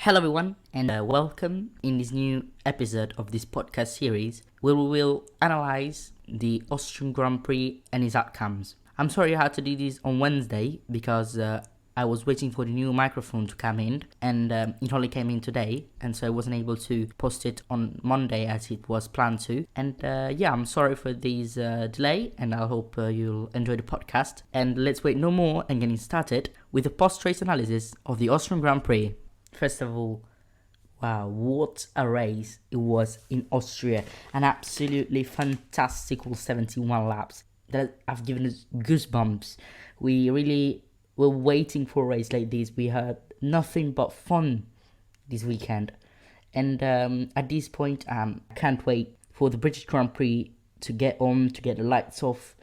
Hello, everyone, and welcome in this new episode of this podcast series where we will analyze the Austrian Grand Prix and its outcomes. I'm sorry I had to do this on Wednesday because I was waiting for the new microphone to come in, and it only came in today, and so I wasn't able to post it on Monday as it was planned to. And I'm sorry for this delay, and I hope you'll enjoy the podcast. And let's wait no more and getting started with the post-race analysis of the Austrian Grand Prix. First of all, wow, what a race it was in Austria. An absolutely fantastical 71 laps that have given us goosebumps. We really were waiting for a race like this. We had nothing but fun this weekend. And at this point, I can't wait for the British Grand Prix to get on, to get the lights off,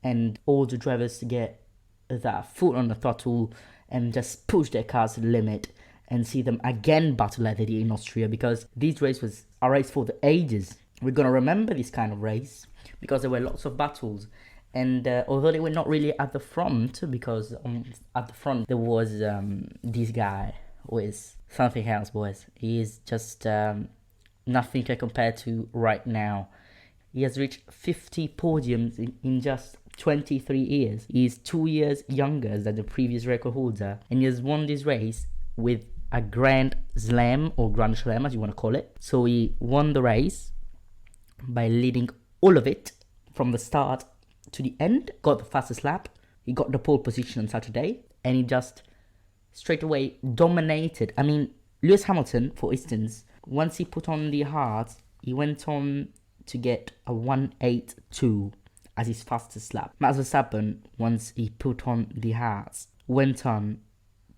and all the drivers to get their foot on the throttle and just push their cars to the limit. And see them again battle like they did in Austria, because this race was a race for the ages. We're going to remember this kind of race because there were lots of battles. And although they were not really at the front, because at the front there was this guy who is something else, boys. He is just nothing to compare to right now. He has reached 50 podiums in just 23 years. He is 2 years younger than the previous record holder. And he has won this race with a Grand Slam, or Grand Slam as you want to call it. So he won the race by leading all of it from the start to the end, got the fastest lap, he got the pole position on Saturday, and he just straight away dominated. I mean, Lewis Hamilton, for instance, once he put on the hards, he went on to get a 1:8.2 as his fastest lap. Max Verstappen, once he put on the hards, went on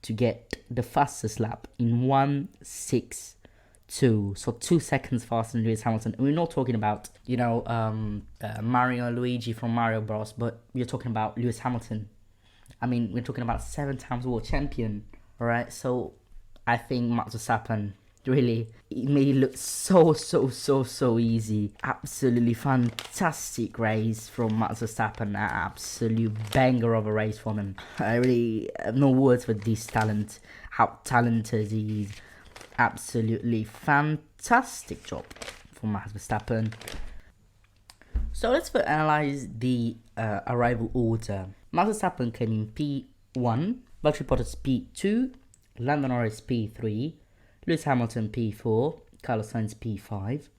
to get the fastest lap in 1:6.2, so 2 seconds faster than Lewis Hamilton. And we're not talking about, Mario and Luigi from Mario Bros, but we're talking about Lewis Hamilton. I mean, we're talking about 7 times world champion, alright? So I think Max Verstappen really, it made it look so easy. Absolutely fantastic race from Max Verstappen. An absolute banger of a race from him. I really have no words for this talent. How talented he is. Absolutely fantastic job from Max Verstappen. So let's analyze the arrival order. Max Verstappen came in P1, Valtteri Bottas P2, Lando Norris P3, Lewis Hamilton P4, Carlos Sainz P5,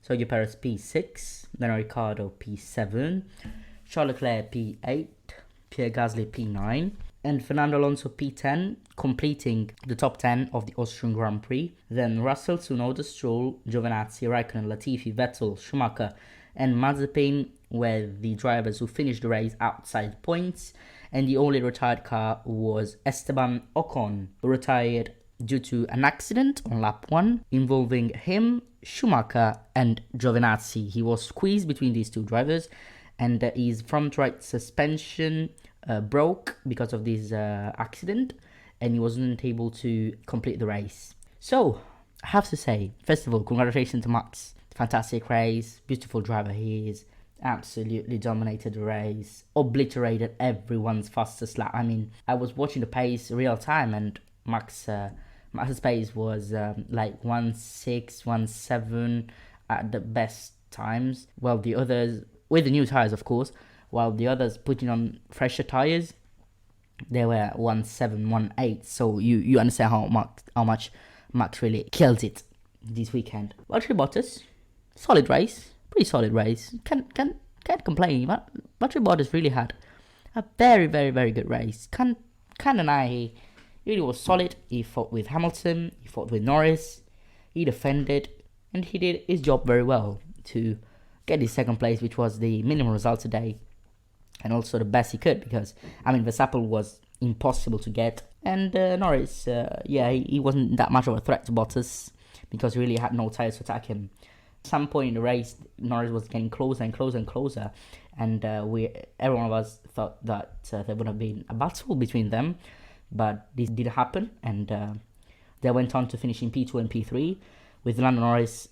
Sergio Perez P6, Daniel Ricciardo P7, Charles Leclerc P8, Pierre Gasly P9, and Fernando Alonso P10, completing the top 10 of the Austrian Grand Prix. Then Russell, Tsunoda, Stroll, Giovinazzi, Raikkonen, Latifi, Vettel, Schumacher, and Mazepin were the drivers who finished the race outside points, and the only retired car was Esteban Ocon, who retired due to an accident on lap 1 involving him, Schumacher, and Giovinazzi. He was squeezed between these two drivers, and his front right suspension broke because of this accident, and he wasn't able to complete the race. So, I have to say, first of all, congratulations to Max. Fantastic race, beautiful driver he is. Absolutely dominated the race, obliterated everyone's fastest lap. I mean, I was watching the pace real time, and Max's pace was like 1:6, 1:7 at the best times. While the others, with the new tires of course, while the others putting on fresher tires, they were 1:7, 1:8. So you understand how much Max really killed it this weekend. Valtteri Bottas, solid race, pretty solid race. Can't complain. But Valtteri Bottas really had a very good race. Can't deny he really was solid. He fought with Hamilton, he fought with Norris, he defended, and he did his job very well to get his second place, which was the minimum result today, and also the best he could, because, I mean, Verstappen was impossible to get, and Norris, he wasn't that much of a threat to Bottas, because he really had no tires to attack him. At some point in the race, Norris was getting closer and closer, and every one of us thought that there would have been a battle between them, but this didn't happen, and they went on to finish in P2 and P3, with Lando Norris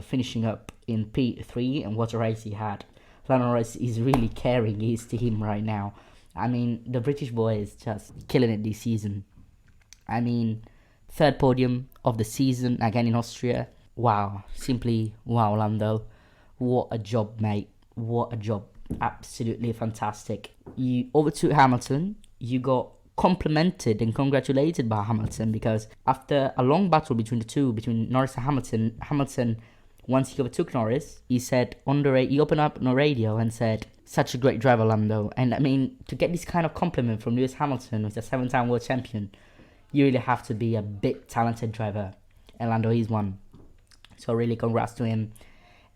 finishing up in P3, and what a race he had. Lando Norris is really carrying his team right now. I mean, the British boy is just killing it this season. I mean, third podium of the season, again in Austria. Wow, simply wow, Lando. What a job, mate. What a job. Absolutely fantastic. You overtook Hamilton. You got complimented and congratulated by Hamilton, because after a long battle between the two, between Norris and Hamilton, once he overtook Norris, he said he opened up on the radio and said, "Such a great driver, Lando." And I mean, to get this kind of compliment from Lewis Hamilton, who's a 7-time world champion, you really have to be a big talented driver. And Lando is one. So really congrats to him.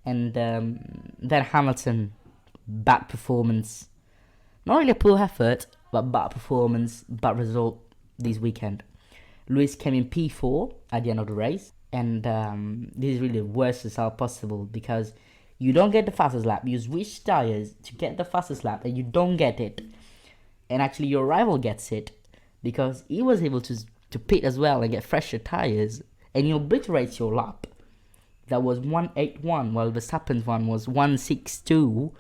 And then Hamilton, bad performance. Not really a poor effort, but bad performance, bad result this weekend. Lewis came in P4 at the end of the race. And this is really the worst result possible, because you don't get the fastest lap. You switch tires to get the fastest lap, and you don't get it. And actually your rival gets it, because he was able to pit as well and get fresher tires. And he obliterates your lap. That was 181, while Verstappen's one was 162.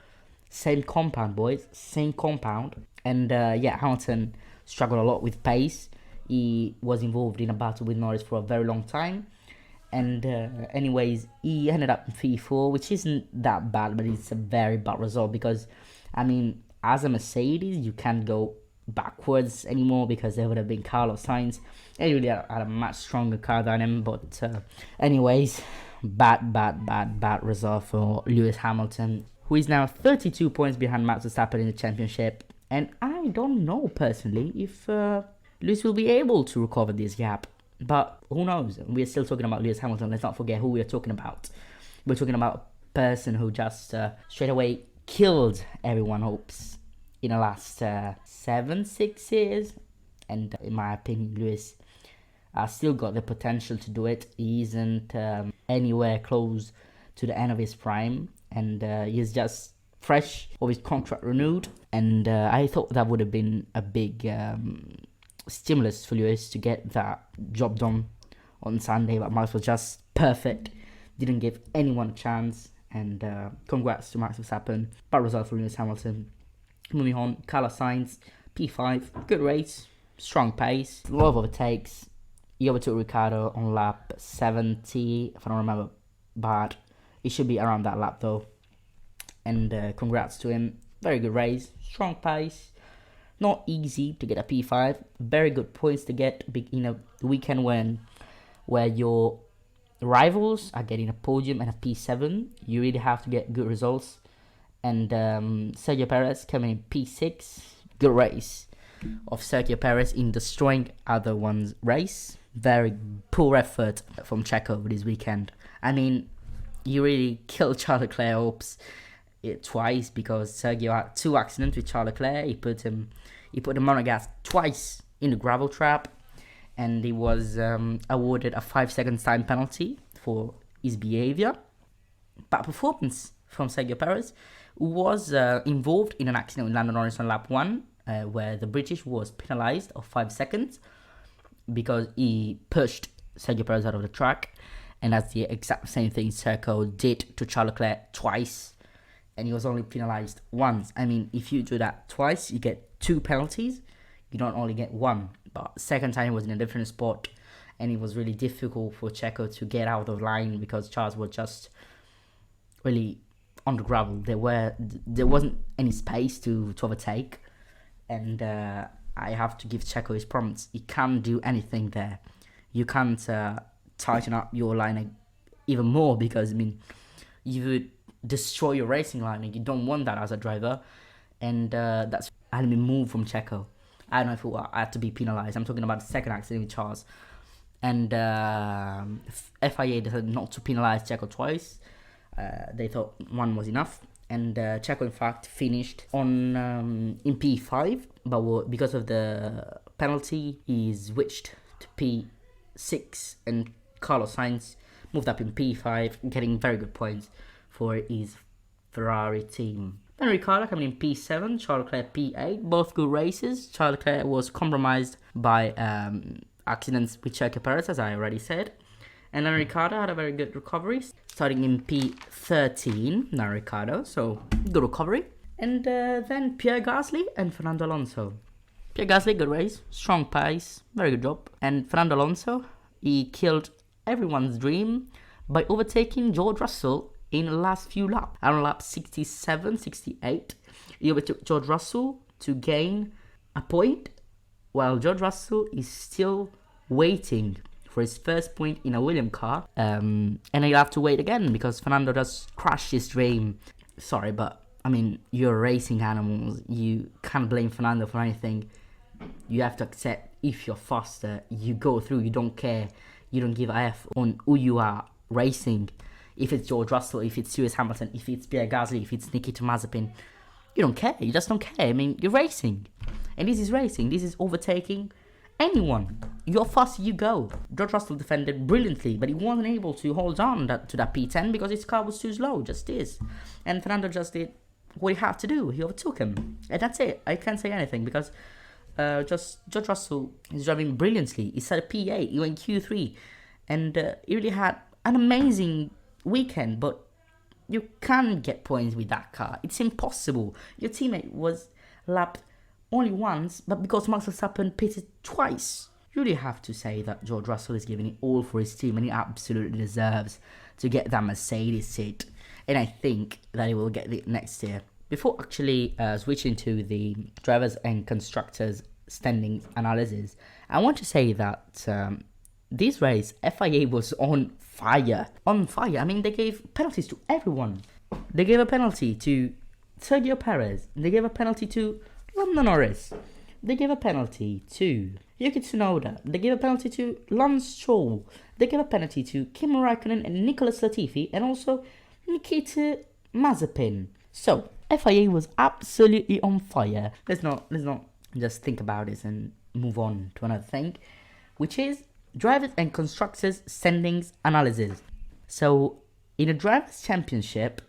Same compound, boys. Same compound. And Hamilton struggled a lot with pace. He was involved in a battle with Norris for a very long time. And anyways, he ended up in P4, which isn't that bad, but it's a very bad result. Because, I mean, as a Mercedes, you can't go backwards anymore, because there would have been Carlos Sainz. And he really had a much stronger car than him. But anyways, bad result for Lewis Hamilton, who is now 32 points behind Max Verstappen in the championship. And I don't know personally if Lewis will be able to recover this gap. But who knows? We're still talking about Lewis Hamilton. Let's not forget who we're talking about. We're talking about a person who just straight away killed everyone's hopes in the last 7-6 years. And in my opinion, Lewis still got the potential to do it. He isn't anywhere close to the end of his prime, and he's just fresh of his contract renewed. And I thought that would have been a big stimulus for Lewis to get that job done on Sunday, but Max was just perfect, didn't give anyone a chance. And congrats to Max Verstappen. Bad result for Lewis Hamilton. Moving on, Carlos Sainz, P5, good race, strong pace, a lot of overtakes. He overtook Ricciardo on lap 70, if I don't remember bad. It should be around that lap though. And congrats to him. Very good race, strong pace. Not easy to get a P5. Very good points to get in a weekend where your rivals are getting a podium and a P7. You really have to get good results. And Sergio Perez coming in P6. Good race of Sergio Perez in destroying other one's race. Very poor effort from Checo this weekend. I mean, you really killed Charles Leclerc hopes twice, because Sergio had 2 accidents with Charles Leclerc. He put him on a gas twice in the gravel trap, and he was awarded a 5-second time penalty for his behavior. Bad performance from Sergio Perez, who was involved in an accident with Lando Norris on lap 1, where the British was penalized of 5 seconds because he pushed Sergio Perez out of the track. And that's the exact same thing Sergio did to Charles Leclerc twice, and he was only penalized once. I mean, if you do that twice, you get 2 penalties. You don't only get 1. But second time he was in a different spot, and it was really difficult for Checo to get out of line, because Charles was just really on the gravel. There wasn't any space to overtake, and I have to give Checo his promise. He can't do anything there. You can't tighten up your line even more, because I mean, you would destroy your racing line, and you don't want that as a driver. And that's a move from Checo. I don't know if I had to be penalized. I'm talking about the second accident with Charles. And FIA decided not to penalize Checo twice. They thought 1 was enough. And Checo, in fact, finished on in P5. But because of the penalty, he switched to P6. And Carlos Sainz moved up in P5, getting very good points for his Ferrari team. Then Ricciardo coming in P7, Charles Leclerc P8, both good races. Charles Leclerc was compromised by accidents with Sergio Perez, as I already said. And then Ricciardo had a very good recovery, starting in P13, now Ricciardo, so good recovery. And then Pierre Gasly and Fernando Alonso. Pierre Gasly, good race, strong pace, very good job. And Fernando Alonso, he killed everyone's dream by overtaking George Russell in the last few laps. Around lap 67, 68, he overtook George Russell to gain a point, while George Russell is still waiting for his first point in a Williams car. And he'll have to wait again because Fernando just crashed his dream. Sorry, but I mean, you're racing animals. You can't blame Fernando for anything. You have to accept if you're faster, you go through, you don't care. You don't give a F on who you are racing. If it's George Russell, if it's Lewis Hamilton, if it's Pierre Gasly, if it's Nikita Mazepin, you don't care. You just don't care. I mean, you're racing. And this is racing. This is overtaking anyone. You're fast, you go. George Russell defended brilliantly, but he wasn't able to hold on to that P10 because his car was too slow, just is. And Fernando just did what he had to do. He overtook him. And that's it. I can't say anything because just George Russell is driving brilliantly. He set a P8, he went Q3, and he really had an amazing weekend, but you can't get points with that car. It's impossible. Your teammate was lapped only once, but because Max Verstappen pitted twice, you really have to say that George Russell is giving it all for his team, and he absolutely deserves to get that Mercedes seat. And I think that he will get it next year. Before actually switching to the drivers and constructors standings analysis, I want to say that this race, FIA was on fire. On fire. I mean, they gave penalties to everyone. They gave a penalty to Sergio Perez. They gave a penalty to Lando Norris. They gave a penalty to Yuki Tsunoda. They gave a penalty to Lance Stroll. They gave a penalty to Kimi Raikkonen and Nicholas Latifi, and also Nikita Mazepin. So FIA was absolutely on fire. Let's not just think about this and move on to another thing, which is drivers and constructors standings analysis. So in the drivers' championship,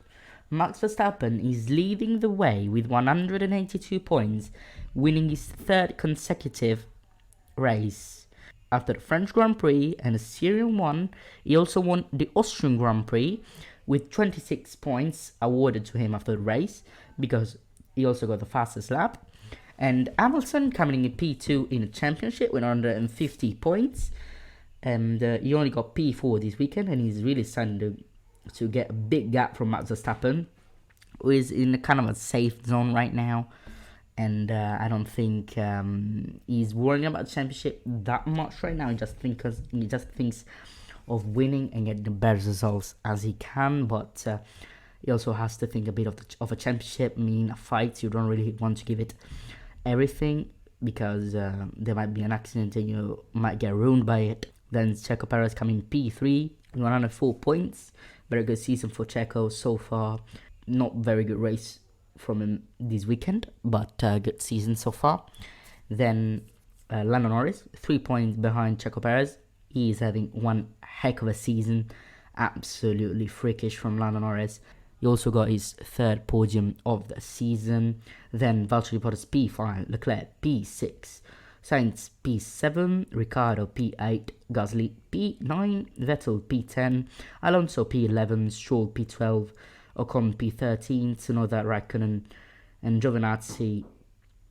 Max Verstappen is leading the way with 182 points, winning his third consecutive race. After the French Grand Prix and the Syrian one, he also won the Austrian Grand Prix with 26 points awarded to him after the race because he also got the fastest lap. And Hamilton coming in P2 in the championship with 150 points. And he only got P4 this weekend, and he's really starting to get a big gap from Max Verstappen, who is in a kind of a safe zone right now. And I don't think he's worrying about the championship that much right now. He just thinks of winning and getting the best results as he can. But he also has to think a bit of a championship. I mean, a fight, you don't really want to give it everything because there might be an accident and you might get ruined by it. Then Checo Perez coming P3, 104 points. Very good season for Checo so far. Not very good race from him this weekend, but good season so far. Then Lando Norris, 3 points behind Checo Perez. He is having one heck of a season. Absolutely freakish from Lando Norris. He also got his third podium of the season. Then Valtteri Bottas P5, Leclerc P6, Sainz P7, Ricciardo P8, Gasly P9, Vettel P10, Alonso P11, Stroll P12, Ocon P13, Tsunoda, Raikkonen and Giovinazzi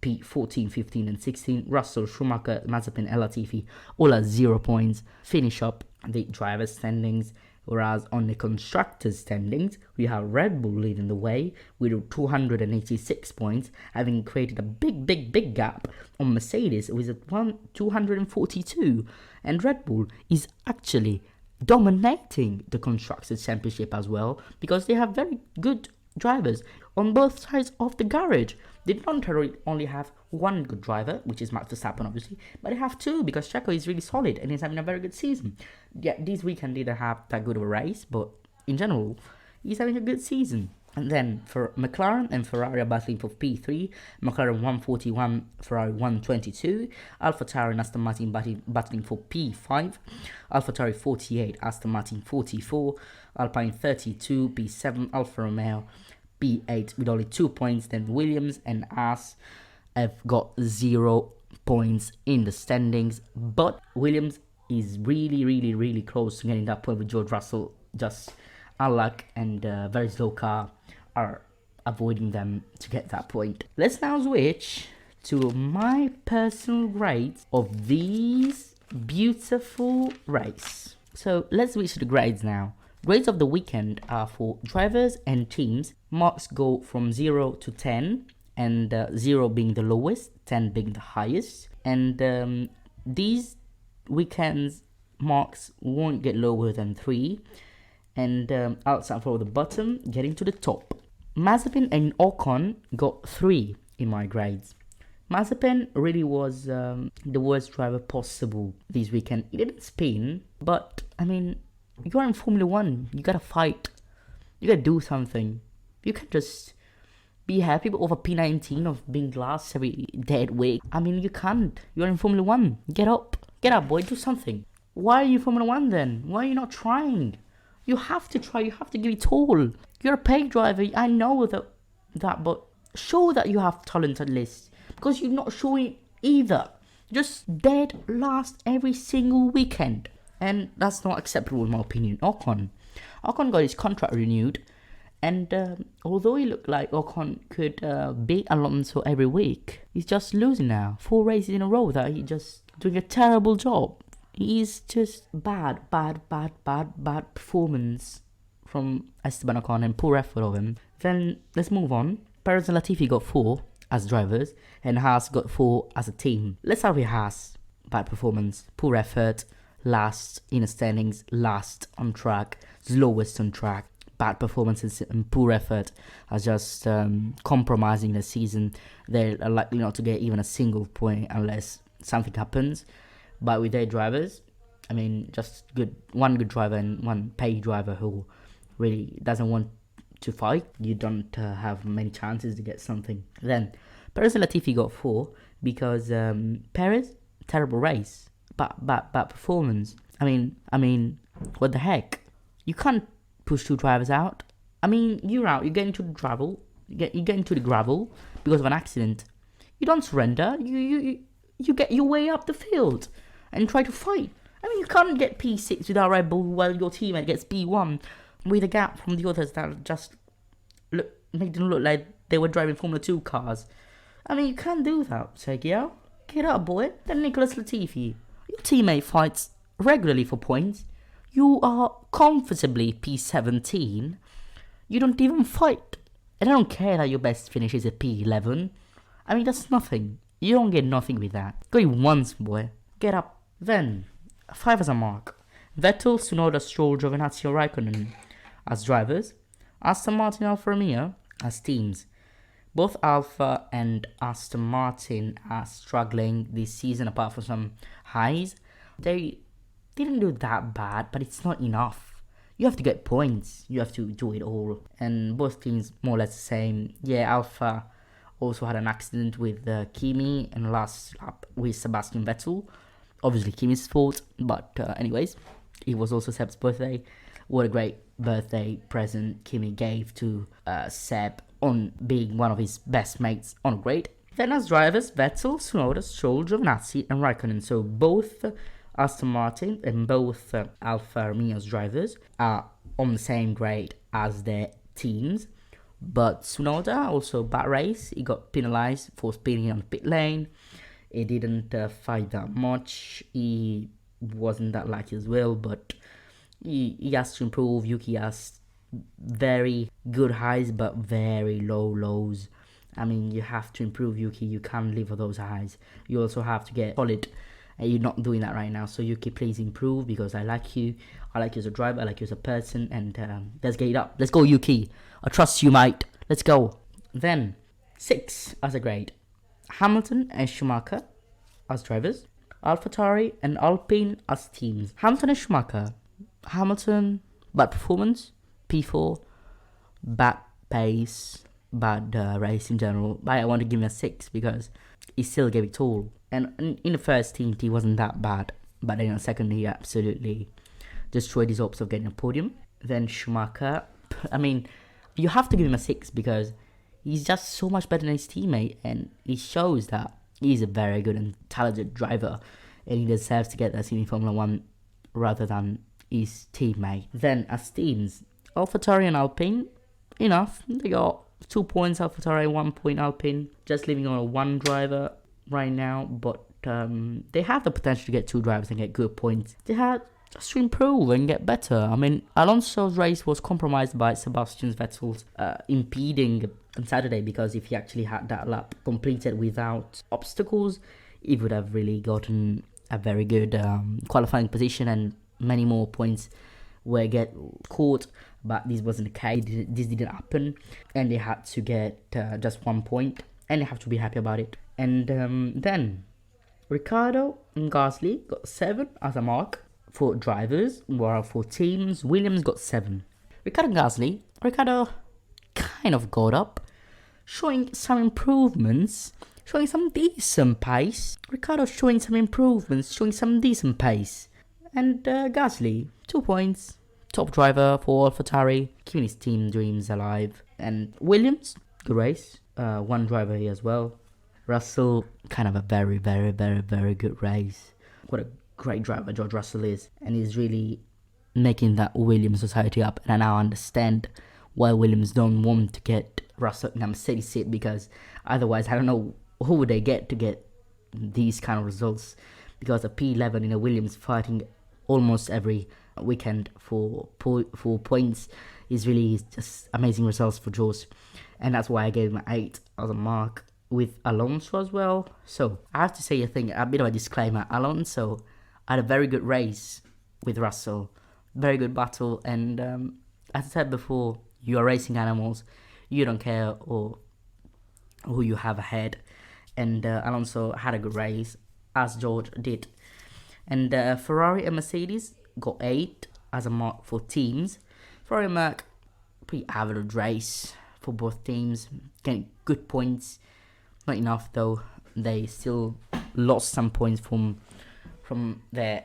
P14, 15 and 16, Russell, Schumacher, Mazepin, Latifi all at 0 points. Finish up the driver's standings. Whereas on the constructors' standings, we have Red Bull leading the way with 286 points, having created a big gap on Mercedes with 242. And Red Bull is actually dominating the constructors' championship as well because they have very good drivers on both sides of the garage. They don't only have one good driver, which is Max Verstappen, obviously, but they have two because Checo is really solid and he's having a very good season. Yeah, this weekend didn't have that good of a race, but in general, he's having a good season. And then for McLaren and Ferrari are battling for P3, McLaren 141, Ferrari 122, AlphaTauri and Aston Martin battling for P5, AlphaTauri 48, Aston Martin 44, Alpine 32, P7, Alfa Romeo P8 with only 2 points. Then Williams and Haas have got 0 points in the standings, but Williams is really close to getting that point with George Russell. Just unluck and very slow car are avoiding them to get that point. Let's now switch to my personal grades of these Beautiful race. So let's switch to the grades now. Grades of the weekend are for drivers and teams. Marks go from 0 to 10, and 0 being the lowest, 10 being the highest. And these weekends marks won't get lower than 3, and outside for the bottom, getting to the top. Mazepin and Ocon got 3 in my grades. Mazepin really was the worst driver possible this weekend. He didn't spin, but I mean, you're in Formula 1. You gotta fight. You gotta do something. You can't just be happy over P19 of being last every dead week. I mean, you can't. You're in Formula 1. Get up. Get up, boy. Do something. Why are you Formula 1 then? Why are you not trying? You have to try. You have to give it all. You're a paid driver. I know that, but show that you have talent at least. Because you're not showing either. Just dead last every single weekend. And that's not acceptable in my opinion. Ocon got his contract renewed. And although he looked like Ocon could beat Alonso every week, he's just losing now. 4 races in a row that he's just doing a terrible job. He's just bad performance from Esteban Ocon and poor effort of him. Then let's move on. Perez and Latifi got 4 as drivers, and Haas got 4 as a team. Let's start with Haas. Bad performance, poor effort, last in the standings, last on track, slowest on track. Bad performances and poor effort are just compromising the season. They're likely not to get even a single point unless something happens. But with their drivers, I mean, just one good driver and one paid driver who really doesn't want to fight, you don't have many chances to get something. Then Perez and Latifi got 4 because Perez, terrible race, bad performance. I mean, what the heck? You can't push 2 drivers out. I mean, you're out. You get into the gravel. You get into the gravel because of an accident. You don't surrender. You get your way up the field and try to fight. I mean, you can't get P6 without Red Bull while your teammate gets P1 with a gap from the others that just made them look like they were driving Formula 2 cars. I mean, you can't do that, Sergio. Get up, boy. Then Nicholas Latifi. Your teammate fights regularly for points. You are comfortably P17. You don't even fight. And I don't care that your best finish is a P11. I mean, that's nothing. You don't get nothing with that. Go once, boy. Get up. Then, 5 as a mark. Vettel, Tsunoda, Stroll, Giovinazzi, Raikkonen as drivers. Aston Martin, Alfa Romeo as teams. Both Alfa and Aston Martin are struggling this season apart from some highs. They didn't do that bad, but it's not enough. You have to get points. You have to do it all. And both teams more or less the same. Yeah, Alfa also had an accident with Kimi and last lap with Sebastian Vettel. Obviously Kimi's fault, but anyways, it was also Seb's birthday. What a great birthday present Kimi gave to Seb on being one of his best mates on a grade. Then as drivers, Vettel, Tsunoda, Stroll, Giovinazzi and Raikkonen. So both Aston Martin and both Alfa Romeo's drivers are on the same grade as their teams. But Tsunoda, also bad race. He got penalized for speeding on the pit lane. He didn't fight that much. He wasn't that lucky as well, but he has to improve. Yuki has very good highs, but very low lows. I mean, you have to improve, Yuki. You can't live with those highs. You also have to get solid. And you're not doing that right now. So Yuki, please improve because I like you. I like you as a driver. I like you as a person. And let's get it up. Let's go, Yuki. I trust you, mate. Let's go. Then, 6 as a grade. Hamilton and Schumacher as drivers. AlphaTauri and Alpine as teams. Hamilton and Schumacher. Hamilton, bad performance. P4, bad pace. Bad race in general. But I want to give him a 6 because he still gave it all. And in the first stint, he wasn't that bad. But then in the second, he absolutely destroyed his hopes of getting a podium. Then Schumacher, I mean, you have to give him a 6 because he's just so much better than his teammate. And he shows that he's a very good and talented driver. And he deserves to get that seat in Formula 1 rather than his teammate. Then as teams, AlphaTauri and Alpine, enough. They got 2 points AlphaTauri, 1 point Alpine. Just leaving on a 1 driver right now, but they have the potential to get 2 drivers and get good points. They had just to improve and get better. I mean, Alonso's race was compromised by Sebastian Vettel's impeding on Saturday, because if he actually had that lap completed without obstacles, he would have really gotten a very good qualifying position and many more points were get caught. But this wasn't the case. This didn't happen, and they had to get just 1 point, and they have to be happy about it. And then Ricciardo and Gasly got 7 as a mark for drivers, while for teams, Williams got 7. Ricciardo kind of got up, showing some improvements, showing some decent pace. Ricciardo showing some improvements, showing some decent pace. And Gasly, 2 points. Top driver for AlphaTauri, keeping his team dreams alive. And Williams, good race. 1 driver here as well. Russell, kind of a very, very, very, very good race. What a great driver George Russell is. And he's really making that Williams society up. And I now understand why Williams don't want to get Russell in a Mercedes seat, because otherwise I don't know who would they get to get these kind of results, because a P11 in a Williams fighting almost every weekend for points is really just amazing results for George, and that's why I gave him an 8 as a mark with Alonso as well. So I have to say a bit of a disclaimer. Alonso had a very good race with Russell, very good battle, and as I said before, you are racing animals, you don't care or who you have ahead, and Alonso had a good race as George did. And Ferrari and Mercedes got 8 as a mark for teams. Ferrari and Merc, pretty average race for both teams, getting good points. Not enough though. They still lost some points from their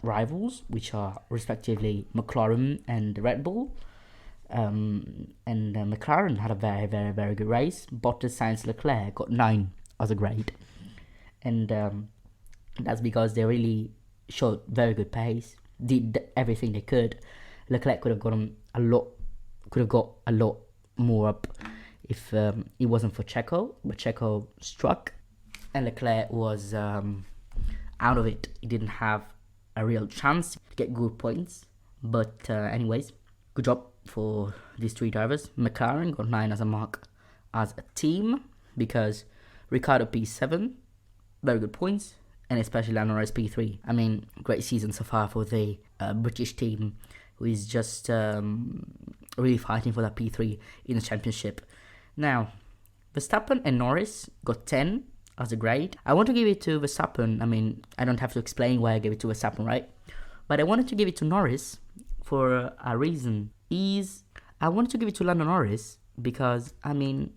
rivals, which are respectively McLaren and Red Bull. And McLaren had a very, very, very good race. Bottas, Sainz, Leclerc got 9 as a grade. And that's because they really showed very good pace, did everything they could. Leclerc could have got a lot more up if it wasn't for Checo, but Checo struck, and Leclerc was out of it. He didn't have a real chance to get good points. But anyways, good job for these 3 drivers. McLaren got 9 as a mark as a team, because Ricciardo P7, very good points, and especially Lando Norris P3. I mean, great season so far for the British team, who is just really fighting for that P3 in the championship. Now, Verstappen and Norris got 10 as a grade. I want to give it to Verstappen. I mean, I don't have to explain why I gave it to Verstappen, right? But I wanted to give it to Norris for a reason. I wanted to give it to Lando Norris because, I mean,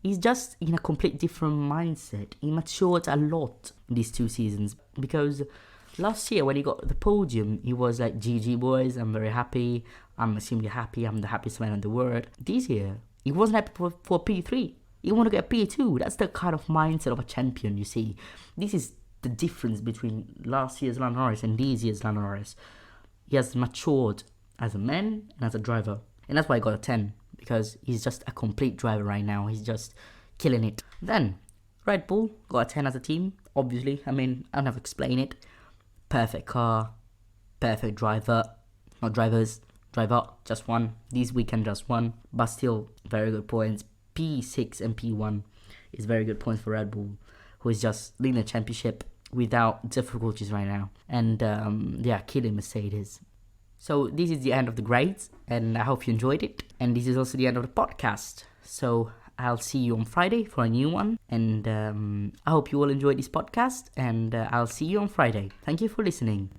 he's just in a complete different mindset. He matured a lot these 2 seasons, because last year when he got the podium, he was like, GG boys, I'm very happy, I'm extremely happy, I'm the happiest man in the world. This year, he wasn't happy for P3. He want to get P2. That's the kind of mindset of a champion, you see. This is the difference between last year's Lando Norris and this year's Lando Norris. He has matured as a man and as a driver. And that's why I got a 10. Because he's just a complete driver right now. He's just killing it. Then, Red Bull got a 10 as a team. Obviously, I mean, I don't have to explain it. Perfect car. Perfect driver. Not drivers. Driver, just 1. This weekend, just 1. But still, very good points. P6 and P1 is very good points for Red Bull, who is just leading the championship without difficulties right now. And, killing Mercedes. So this is the end of the grades, and I hope you enjoyed it. And this is also the end of the podcast. So I'll see you on Friday for a new one. And I hope you all enjoyed this podcast, and I'll see you on Friday. Thank you for listening.